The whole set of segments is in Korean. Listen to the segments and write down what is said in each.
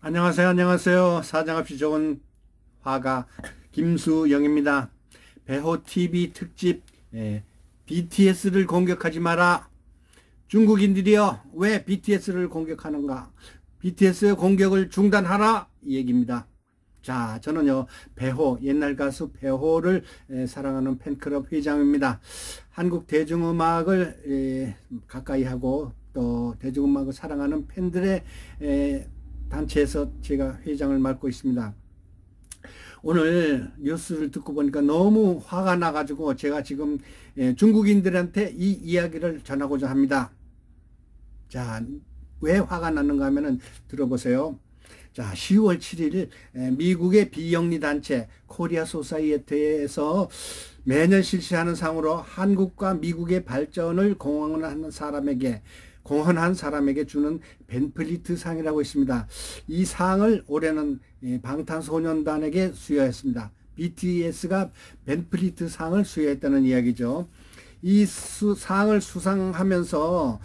안녕하세요. 안녕하세요. 사장없이 좋은 화가 김수영입니다. 배호 TV 특집 BTS를 공격하지 마라. 중국인들이여 왜 BTS를 공격하는가? BTS의 공격을 중단하라 이 얘기입니다. 자, 저는요 배호, 옛날 가수 배호를 사랑하는 팬클럽 회장입니다. 한국 대중음악을 가까이 하고 또 대중음악을 사랑하는 팬들의 단체에서 제가 회장을 맡고 있습니다. 오늘 뉴스를 듣고 보니까 너무 화가 나가지고 제가 지금 중국인들한테 이 이야기를 전하고자 합니다. 자, 왜 화가 났는가 하면은 들어보세요. 자, 10월 7일 미국의 비영리 단체 코리아 소사이어티에서 매년 실시하는 상으로 한국과 미국의 발전을 공헌한 사람에게 주는 벤플리트 상이라고 있습니다. 이 상을 올해는 방탄소년단에게 수여했습니다. BTS가 벤플리트 상을 수여했다는 이야기죠. 이 상을 수상하면서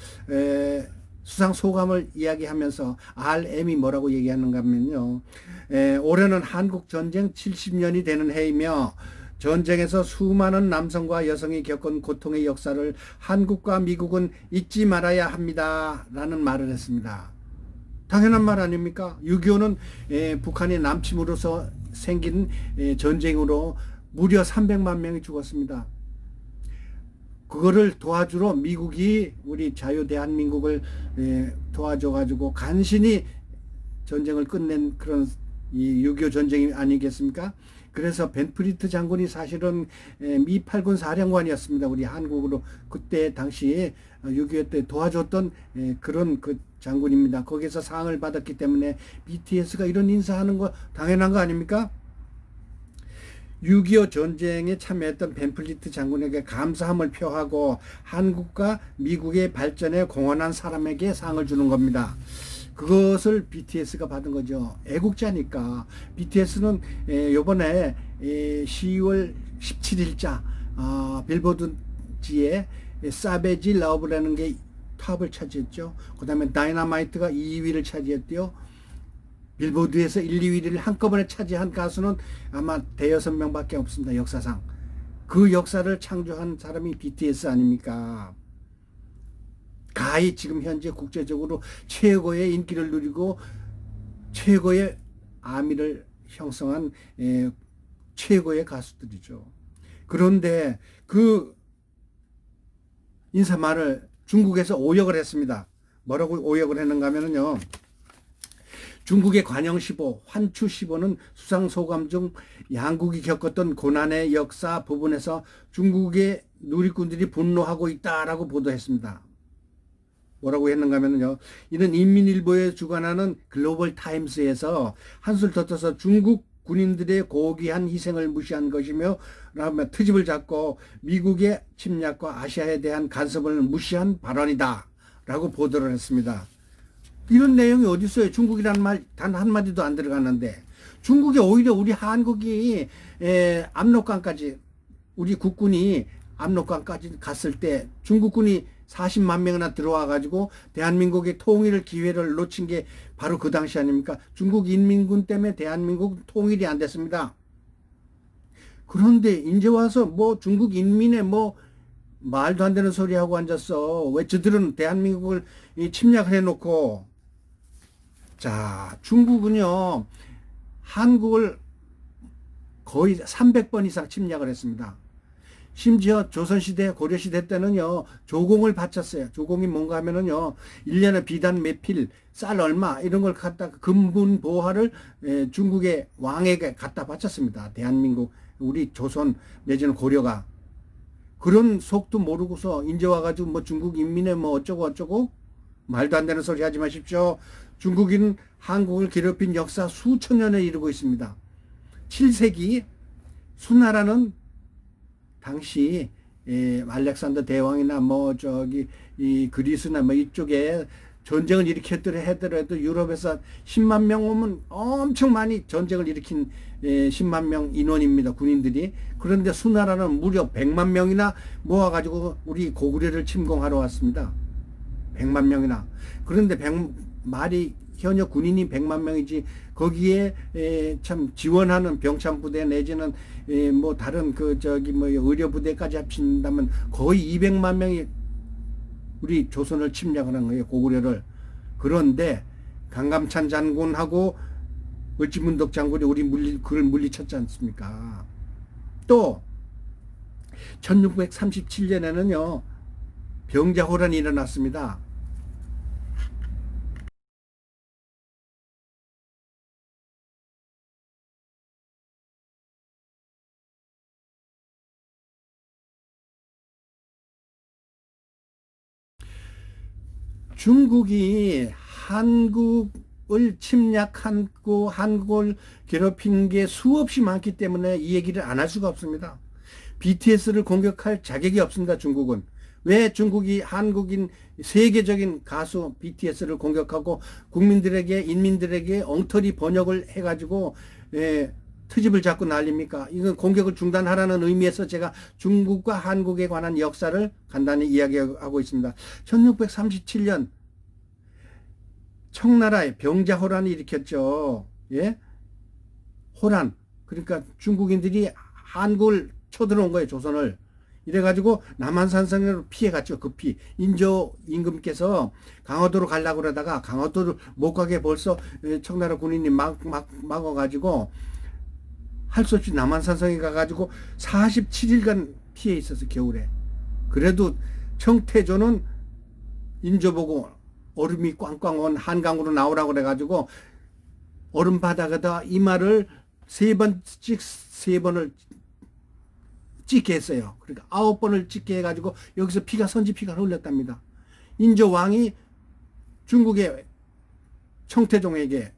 수상 소감을 이야기하면서 RM이 뭐라고 얘기하는가 하면요. 올해는 한국 전쟁 70년이 되는 해이며 전쟁에서 수많은 남성과 여성이 겪은 고통의 역사를 한국과 미국은 잊지 말아야 합니다. 라는 말을 했습니다. 당연한 말 아닙니까? 6.25는 북한의 남침으로서 생긴 전쟁으로 무려 300만 명이 죽었습니다. 그거를 도와주러 미국이 우리 자유 대한민국을 도와줘가지고 간신히 전쟁을 끝낸 그런 이 6.25 전쟁이 아니겠습니까? 그래서 벤플리트 장군이 사실은 미 8군 사령관이었습니다. 우리 한국으로 그때 당시 6.25 때 도와줬던 그런 그 장군입니다. 거기서 상을 받았기 때문에 BTS가 이런 인사하는 거 당연한 거 아닙니까? 6.25 전쟁에 참여했던 벤플리트 장군에게 감사함을 표하고 한국과 미국의 발전에 공헌한 사람에게 상을 주는 겁니다. 그것을 BTS가 받은 거죠. 애국자니까. BTS는 요번에 10월 17일자 빌보드지에 사베지 러브라는 게 탑을 차지했죠. 그 다음에 다이너마이트가 2위를 차지했대요. 빌보드에서 1, 2위를 한꺼번에 차지한 가수는 아마 대여섯 명밖에 없습니다. 역사상. 그 역사를 창조한 사람이 BTS 아닙니까? 가히 지금 현재 국제적으로 최고의 인기를 누리고 최고의 아미를 형성한 최고의 가수들이죠. 그런데 그 인사말을 중국에서 오역을 했습니다. 뭐라고 오역을 했는가 하면요. 중국의 관영15, 환추15는 수상소감 중 양국이 겪었던 고난의 역사 부분에서 중국의 누리꾼들이 분노하고 있다라고 보도했습니다. 뭐라고 했는가 하면요. 이는 인민일보에 주관하는 글로벌 타임스에서 한술 더 떠서 중국 군인들의 고귀한 희생을 무시한 것이며 라며 트집을 잡고 미국의 침략과 아시아에 대한 간섭을 무시한 발언이다 라고 보도를 했습니다. 이런 내용이 어디 있어요? 중국이라는 말 단 한마디도 안 들어가는데 중국이 오히려 우리 한국이 압록강까지 우리 국군이 압록강까지 갔을 때 중국군이 40만 명이나 들어와 가지고 대한민국의 통일을 기회를 놓친 게 바로 그 당시 아닙니까? 중국 인민군 때문에 대한민국 통일이 안 됐습니다. 그런데 이제 와서 뭐 중국 인민의 뭐 말도 안 되는 소리 하고 앉았어. 왜 저들은 대한민국을 침략을 해놓고. 자, 중국은요 한국을 거의 300번 이상 침략을 했습니다. 심지어 조선시대, 고려시대 때는요, 조공을 바쳤어요. 조공이 뭔가 하면은요, 1년에 비단 몇 필, 쌀 얼마, 이런 걸 갖다, 금분 보화를 중국의 왕에게 갖다 바쳤습니다. 대한민국, 우리 조선, 내지는 고려가. 그런 속도 모르고서 이제 와가지고 뭐 중국 인민의 뭐 어쩌고 말도 안 되는 소리 하지 마십시오. 중국인 한국을 괴롭힌 역사 수천 년에 이르고 있습니다. 7세기 수나라는 당시 알렉산더 대왕이나 뭐 저기 이 그리스나 뭐 이쪽에 전쟁을 일으켰더라도 유럽에서 10만 명 오면 엄청 많이 전쟁을 일으킨 10만 명 인원입니다. 군인들이. 그런데 수나라는 무려 100만 명이나 모아가지고 우리 고구려를 침공하러 왔습니다. 100만 명이나. 그런데 말이 현역 군인이 100만 명이지 거기에 참 지원하는 병참 부대 내지는 뭐 다른 뭐 의료 부대까지 합친다면 거의 200만 명이 우리 조선을 침략하는 거예요. 고구려를. 그런데 강감찬 장군하고 을지문덕 장군이 그를 물리쳤지 않습니까? 또 1637년에는요. 병자호란이 일어났습니다. 중국이 한국을 침략하고 한국을 괴롭힌 게 수없이 많기 때문에 이 얘기를 안 할 수가 없습니다. BTS를 공격할 자격이 없습니다. 중국은. 왜 중국이 한국인 세계적인 가수 BTS를 공격하고 국민들에게 인민들에게 엉터리 번역을 해가지고 트집을 잡고 난립니까? 이건 공격을 중단하라는 의미에서 제가 중국과 한국에 관한 역사를 간단히 이야기하고 있습니다. 1637년 청나라에 병자호란이 일으켰죠. 예? 호란. 그러니까 중국인들이 한국을 쳐들어온 거예요. 조선을. 이래가지고 남한산성으로 피해갔죠. 급히. 인조 임금께서 강화도로 가려고 그러다가 강화도를 못 가게 벌써 청나라 군인이 막아가지고 할 수 없이 남한산성에 가가지고 47일간 피해 있어서 겨울에. 그래도 청태조는 인조 보고 얼음이 꽝꽝 온 한강으로 나오라고 그래가지고 얼음 바닥에다 이마를 세 번을 찍게 했어요. 그러니까 9번을 찍게 해가지고 여기서 선지 피가 흘렀답니다. 인조 왕이 중국의 청태종에게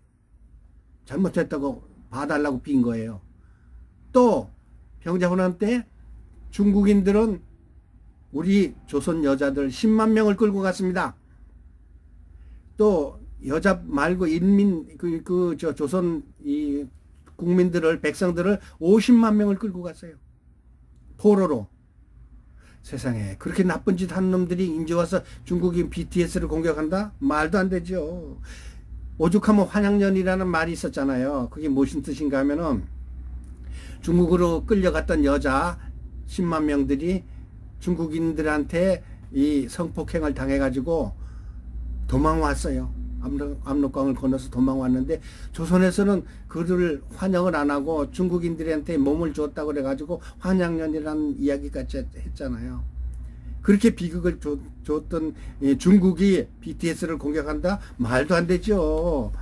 잘못했다고 봐달라고 빈 거예요. 또 병자호란 때 중국인들은 우리 조선 여자들 10만 명을 끌고 갔습니다. 또 여자 말고 인민 조선 이 국민들을 백성들을 50만 명을 끌고 갔어요. 포로로. 세상에 그렇게 나쁜 짓 한 놈들이 이제 와서 중국인 BTS를 공격한다? 말도 안 되죠. 오죽하면 환양년이라는 말이 있었잖아요. 그게 무슨 뜻인가 하면은 중국으로 끌려갔던 여자 10만 명들이 중국인들한테 이 성폭행을 당해가지고 도망왔어요. 압록강을 건너서 도망왔는데 조선에서는 그들을 환영을 안 하고 중국인들한테 몸을 줬다고 그래가지고 환양년이라는 이야기까지 했잖아요. 그렇게 비극을 줬던 중국이 BTS를 공격한다? 말도 안 되죠.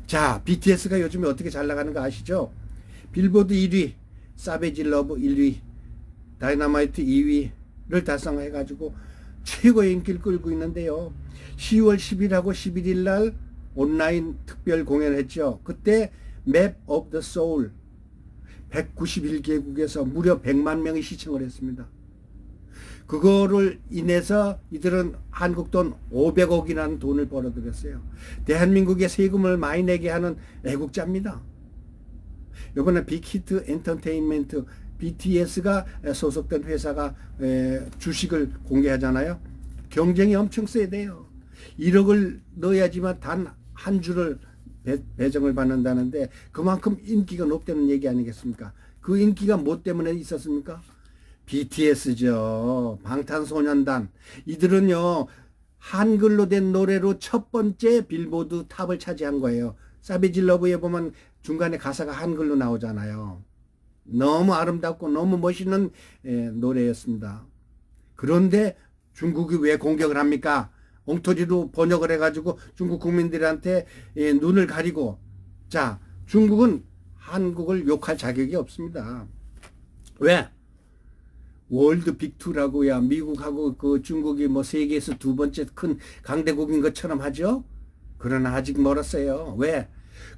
자, BTS가 요즘에 어떻게 잘 나가는 거 아시죠? 빌보드 1위, 사베지 러브 1위, 다이너마이트 2위를 달성해가지고 최고의 인기를 끌고 있는데요. 10월 10일하고 11일 날 온라인 특별 공연을 했죠. 그때 맵 오브 더 소울 191개국에서 무려 100만 명이 시청을 했습니다. 그거를 인해서 이들은 한국 돈 500억이라는 돈을 벌어들였어요. 대한민국에 세금을 많이 내게 하는 애국자입니다. 이번에 빅히트 엔터테인먼트 BTS가 소속된 회사가 주식을 공개하잖아요. 경쟁이 엄청 세대요. 1억을 넣어야지만 단 한 주를 배정을 받는다는데 그만큼 인기가 높다는 얘기 아니겠습니까? 그 인기가 뭐 때문에 있었습니까? BTS죠. 방탄소년단. 이들은요, 한글로 된 노래로 첫 번째 빌보드 탑을 차지한 거예요. 사비지 러브에 보면 중간에 가사가 한글로 나오잖아요. 너무 아름답고 너무 멋있는 노래였습니다. 그런데 중국이 왜 공격을 합니까? 엉터리로 번역을 해가지고 중국 국민들한테 눈을 가리고. 자, 중국은 한국을 욕할 자격이 없습니다. 왜? 월드 빅2라고야 미국하고 그 중국이 뭐 세계에서 두 번째 큰 강대국인 것처럼 하죠? 그러나 아직 멀었어요. 왜?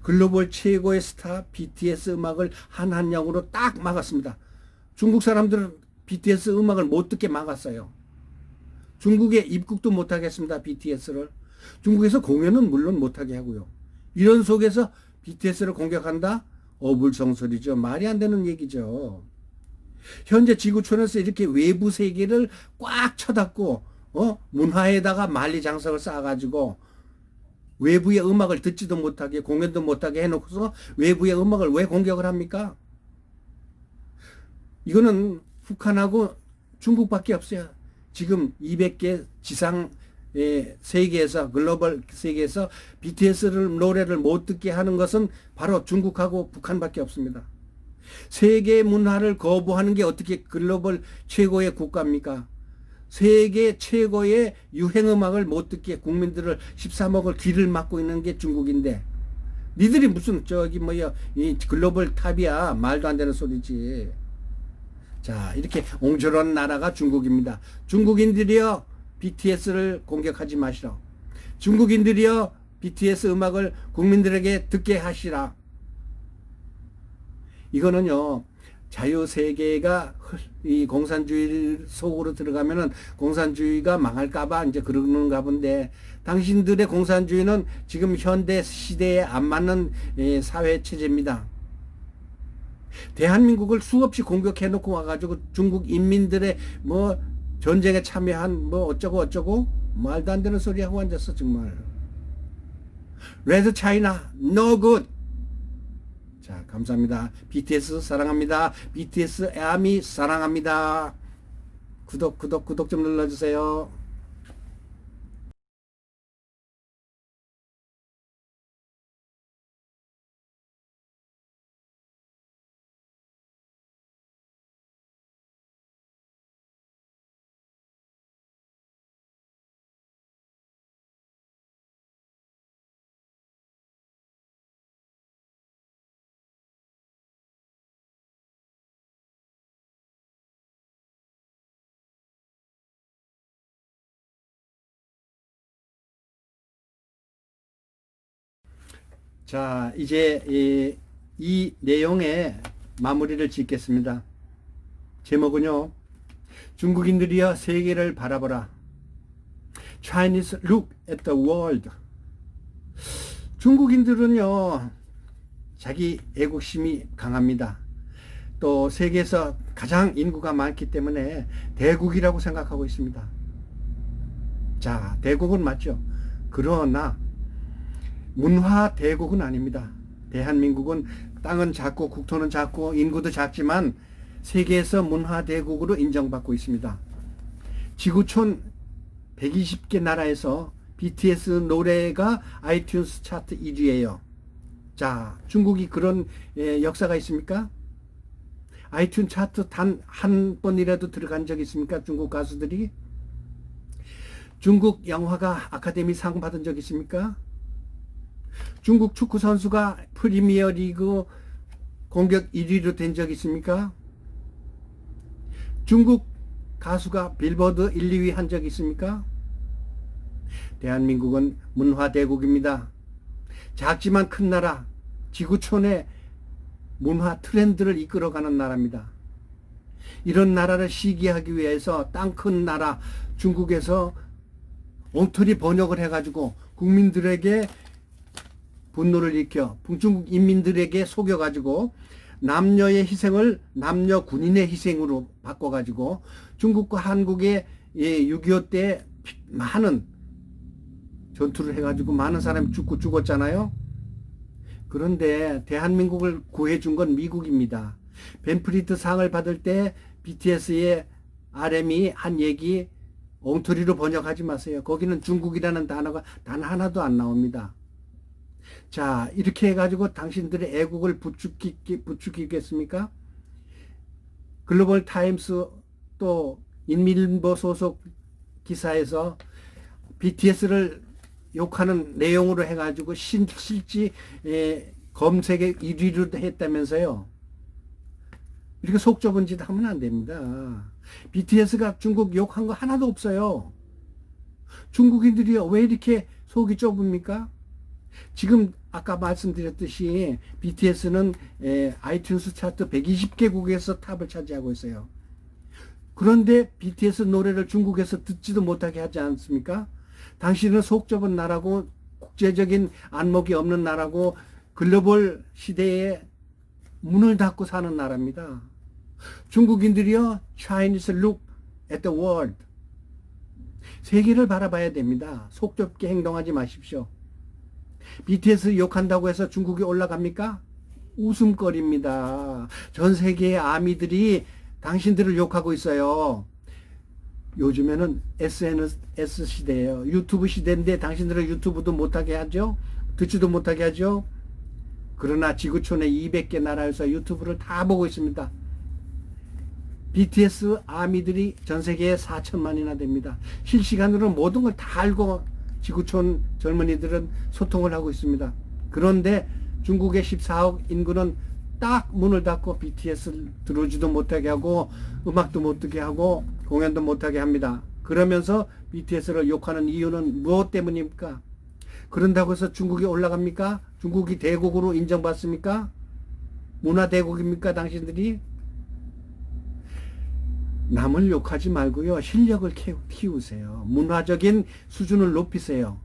글로벌 최고의 스타 BTS 음악을 한한령으로 딱 막았습니다. 중국 사람들은 BTS 음악을 못 듣게 막았어요. 중국에 입국도 못하겠습니다. BTS를. 중국에서 공연은 물론 못하게 하고요. 이런 속에서 BTS를 공격한다? 어불성설이죠. 말이 안 되는 얘기죠. 현재 지구촌에서 이렇게 외부 세계를 꽉 쳐닫고 문화에다가 만리장성을 쌓아가지고 외부의 음악을 듣지도 못하게 공연도 못하게 해놓고서 외부의 음악을 왜 공격을 합니까? 이거는 북한하고 중국밖에 없어요. 지금 200개 지상 세계에서 글로벌 세계에서 BTS를 노래를 못 듣게 하는 것은 바로 중국하고 북한밖에 없습니다. 세계 문화를 거부하는 게 어떻게 글로벌 최고의 국가입니까? 세계 최고의 유행음악을 못 듣게 국민들을 13억을 귀를 막고 있는 게 중국인데 니들이 무슨 저기 뭐야 이 글로벌 탑이야. 말도 안 되는 소리지. 자, 이렇게 옹졸한 나라가 중국입니다. 중국인들이여 BTS를 공격하지 마시라. 중국인들이여 BTS 음악을 국민들에게 듣게 하시라. 이거는요, 자유세계가 이 공산주의 속으로 들어가면은 공산주의가 망할까봐 이제 그러는가 본데, 당신들의 공산주의는 지금 현대 시대에 안 맞는 사회체제입니다. 대한민국을 수없이 공격해놓고 와가지고 중국 인민들의 뭐 전쟁에 참여한 뭐 어쩌고 말도 안 되는 소리 하고 앉았어 정말. 레드 차이나 no good. 자, 감사합니다. BTS 사랑합니다. BTS 아미 사랑합니다. 구독 좀 눌러주세요. 자, 이제 이 내용에 마무리를 짓겠습니다. 제목은요, 중국인들이여 세계를 바라보라. Chinese look at the world. 중국인들은요, 자기 애국심이 강합니다. 또 세계에서 가장 인구가 많기 때문에 대국이라고 생각하고 있습니다. 자, 대국은 맞죠. 그러나 문화 대국은 아닙니다. 대한민국은 땅은 작고 국토는 작고 인구도 작지만 세계에서 문화 대국으로 인정받고 있습니다. 지구촌 120개 나라에서 BTS 노래가 아이튠스 차트 1위예요. 자, 중국이 그런 역사가 있습니까? 아이튠 차트 단 한 번이라도 들어간 적 있습니까? 중국 가수들이? 중국 영화가 아카데미 상 받은 적 있습니까? 중국 축구 선수가 프리미어 리그 공격 1위로 된 적 있습니까? 중국 가수가 빌보드 1, 2위 한 적 있습니까? 대한민국은 문화대국입니다. 작지만 큰 나라, 지구촌의 문화 트렌드를 이끌어가는 나라입니다. 이런 나라를 시기하기 위해서 땅 큰 나라 중국에서 엉터리 번역을 해가지고 국민들에게 분노를 일으켜 중국 인민들에게 속여가지고 남녀의 희생을 남녀 군인의 희생으로 바꿔가지고 중국과 한국의 6.25 때 많은 전투를 해가지고 많은 사람이 죽었잖아요. 그런데 대한민국을 구해준 건 미국입니다. 벤프리트 상을 받을 때 BTS의 RM이 한 얘기 엉터리로 번역하지 마세요. 거기는 중국이라는 단어가 단 하나도 안 나옵니다. 자, 이렇게 해가지고 당신들의 애국을 부추기겠습니까? 글로벌 타임스 또 인민보 소속 기사에서 BTS를 욕하는 내용으로 해가지고 실지 검색에 1위로 했다면서요. 이렇게 속 좁은 짓 하면 안 됩니다. BTS가 중국 욕한 거 하나도 없어요. 중국인들이요, 왜 이렇게 속이 좁습니까? 지금 아까 말씀드렸듯이 BTS는 아이튠스 차트 120개국에서 탑을 차지하고 있어요. 그런데 BTS 노래를 중국에서 듣지도 못하게 하지 않습니까? 당신은 속 좁은 나라고 국제적인 안목이 없는 나라고 글로벌 시대에 문을 닫고 사는 나라입니다. 중국인들이요, Chinese look at the world. 세계를 바라봐야 됩니다. 속 좁게 행동하지 마십시오. BTS 욕한다고 해서 중국이 올라갑니까? 웃음거리입니다. 전 세계의 아미들이 당신들을 욕하고 있어요. 요즘에는 SNS 시대예요. 유튜브 시대인데 당신들은 유튜브도 못하게 하죠. 듣지도 못하게 하죠. 그러나 지구촌의 200개 나라에서 유튜브를 다 보고 있습니다. BTS 아미들이 전 세계에 4천만이나 됩니다. 실시간으로 모든 걸 다 알고 지구촌 젊은이들은 소통을 하고 있습니다. 그런데 중국의 14억 인구는 딱 문을 닫고 BTS를 들어오지도 못하게 하고 음악도 못 듣게 하고 공연도 못하게 합니다. 그러면서 BTS를 욕하는 이유는 무엇 때문입니까? 그런다고 해서 중국이 올라갑니까? 중국이 대국으로 인정받습니까? 문화 대국입니까? 당신들이? 남을 욕하지 말고요. 실력을 키우세요. 문화적인 수준을 높이세요.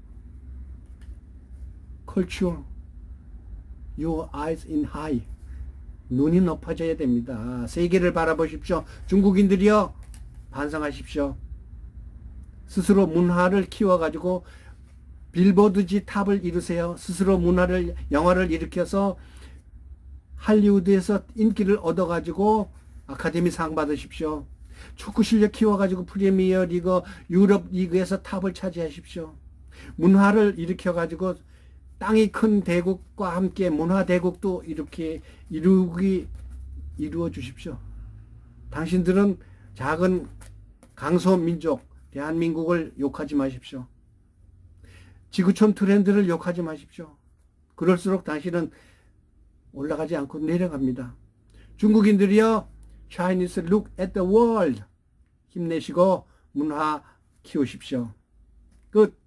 Culture, your eyes in high. 눈이 높아져야 됩니다. 세계를 바라보십시오. 중국인들이여 반성하십시오. 스스로 문화를 키워가지고 빌보드지 탑을 이루세요. 스스로 문화를 영화를 일으켜서 할리우드에서 인기를 얻어가지고 아카데미 상 받으십시오. 축구 실력 키워가지고 프리미어 리그, 유럽 리그에서 탑을 차지하십시오. 문화를 일으켜가지고 땅이 큰 대국과 함께 문화 대국도 이렇게 이루어 주십시오. 당신들은 작은 강소민족 대한민국을 욕하지 마십시오. 지구촌 트렌드를 욕하지 마십시오. 그럴수록 당신은 올라가지 않고 내려갑니다. 중국인들이여 Chinese look at the world. 힘내시고 문화 키우십시오. 끝.